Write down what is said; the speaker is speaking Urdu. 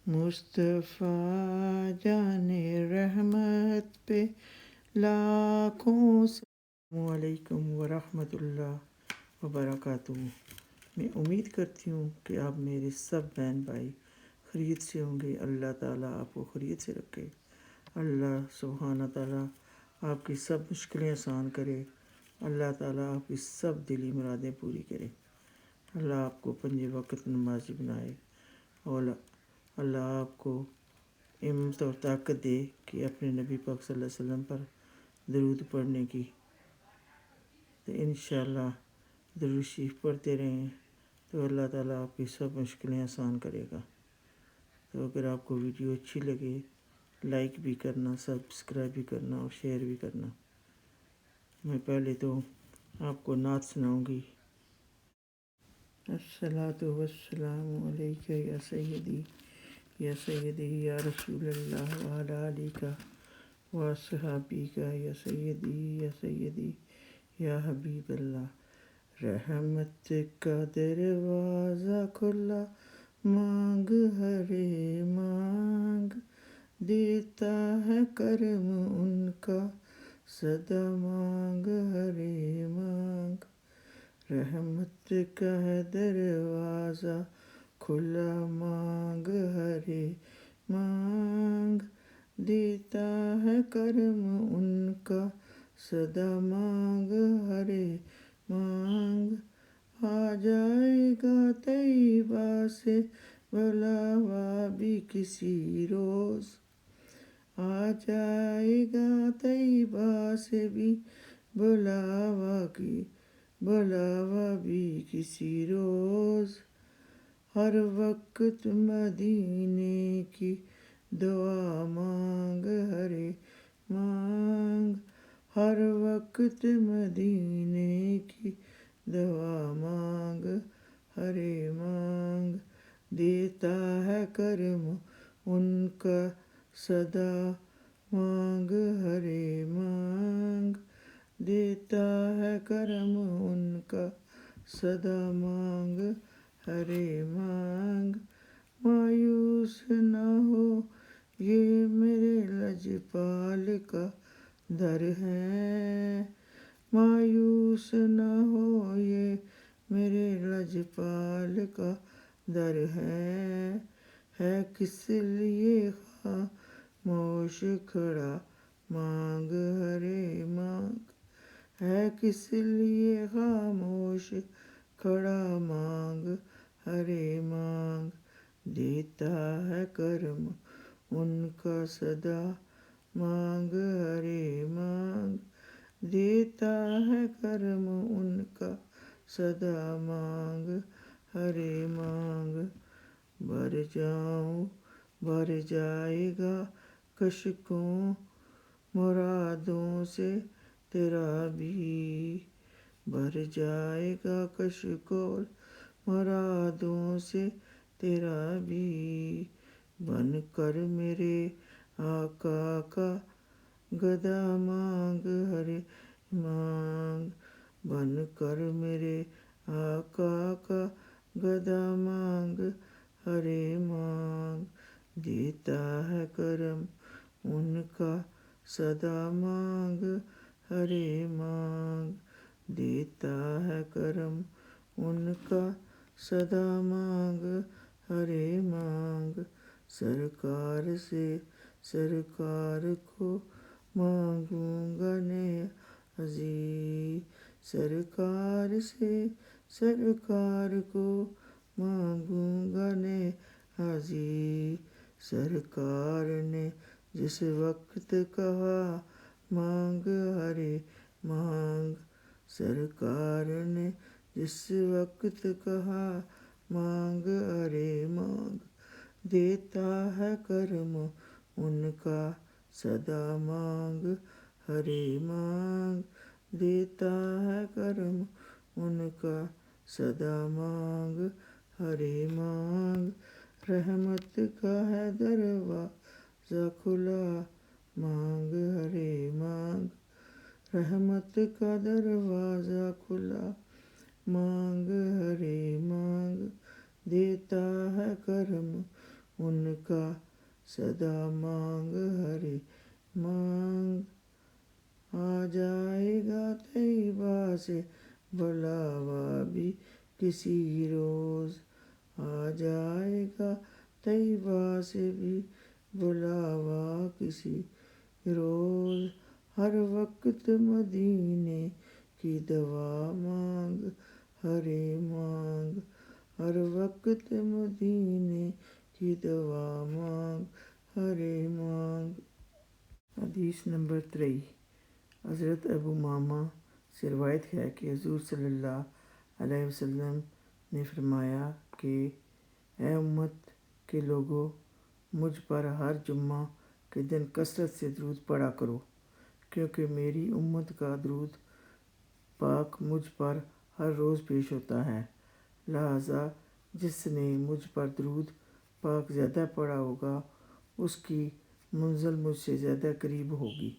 مصطفیٰ جان رحمت پہ لاکھوں السلام علیکم ورحمۃ اللہ وبرکاتہ۔ میں امید کرتی ہوں کہ آپ میرے سب بہن بھائی خیریت سے ہوں گے۔ اللہ تعالیٰ آپ کو خیریت سے رکھے۔ اللہ سبحانہ تعالیٰ آپ کی سب مشکلیں آسان کرے۔ اللہ تعالیٰ آپ کی سب دلی مرادیں پوری کرے۔ اللہ آپ کو پنج وقت نمازی بنائے، اور اللہ آپ کو ہمت اور طاقت دے کہ اپنے نبی پاک صلی اللہ علیہ وسلم پر درود پڑھنے کی، تو انشاءاللہ درود شریف پڑھتے رہیں تو اللہ تعالیٰ آپ کی سب مشکلیں آسان کرے گا۔ تو اگر آپ کو ویڈیو اچھی لگے لائک بھی کرنا، سبسکرائب بھی کرنا اور شیئر بھی کرنا۔ میں پہلے تو آپ کو نعت سناؤں گی۔ الصلاۃ والسلام علیک یا سیدی یا سیدی یا رسول اللہ وعلی آلک و اصحابک یا سیدی یا سیدی یا حبیب اللہ۔ رحمت کا دروازہ کھلا، مانگ ہرے مانگ، دیتا ہے کرم ان کا سدا، مانگ ہرے مانگ۔ رحمت کا ہے دروازہ کھلا، مانگ ہرے مانگ، دیتا ہے کرم ان کا سدا، مانگ ہرے مانگ۔ آ جائے گا طیبہ سے بلاوا بھی کسی روز، آ جائے گا طیبہ سے بھی بلاوا بھی کسی روز۔ ہر وقت مدینے کی دعا مانگ ہرے مانگ، ہر وقت مدینے کی دعا مانگ ہرے مانگ، دیتا ہے کرم ان کا سدا، مانگ ہرے مانگ، دیتا ہے کرم ان کا سدا، مانگ ہرے مانگ۔ مایوس نہ ہو یہ میرے لجپال کا در ہے، مایوس نہ ہو یہ میرے لجپال کا در ہے کس لیے خاموش کھڑا، مانگ ہرے مانگ، ہے کس لیے خاموش کھڑا، مانگ ہرے مانگ، دیتا ہے کرم ان کا سدا، مانگ ہرے مانگ، دیتا ہے کرم ان کا سدا، مانگ ہرے مانگ۔ بھر جائے گا کشکوں مرادوں سے تیرا بھی، بھر جائے گا کشکوں مرادوں سے تیرا بھی، بن کر میرے آقا کا گدا، مانگ ہرے مانگ، بن کر میرے آقا کا گدا، مانگ ہرے مانگ، دیتا ہے کرم ان کا سدا، مانگ ہرے مانگ، دیتا ہے کرم ان کا سدا، مانگ ہرے مانگ۔ سرکار سے سرکار کو مانگوں گا نیازی، سرکار سے سرکار کو مانگوں گا نیازی، سرکار نے جس وقت کہا مانگ ہرے مانگ، سرکار نے جس وقت کہا مانگ ہرے مانگ، دیتا ہے کرم ان کا سدا، مانگ ہرے مانگ، دیتا ہے کرم ان کا سدا، مانگ ہرے مانگ۔ رحمت کا ہے دروازہ کھلا، مانگ ہرے مانگ، رحمت کا دروازہ کھلا، مانگ ہرے مانگ، دیتا ہے کرم ان کا صدا مانگ ہر مانگ، آ جائے گا طیبہ سے بلاوا بھی کسی روز، آ جائے گا طیبہ سے بھی بلاوا کسی روز، ہر وقت مدینے کی دوا مانگ ہر مانگ، ہر وقت مدینے کی دوا مانگ ہر مانگ۔ حدیث نمبر 3۔ حضرت ابو امامہ سے روایت ہے کہ حضور صلی اللہ علیہ وسلم نے فرمایا کہ اے امت کے لوگو، مجھ پر ہر جمعہ کے دن کثرت سے درود پڑھا کرو، کیونکہ میری امت کا درود پاک مجھ پر ہر روز پیش ہوتا ہے، لہٰذا جس نے مجھ پر درود پاک زیادہ پڑھا ہوگا اس کی منزل مجھ سے زیادہ قریب ہوگی۔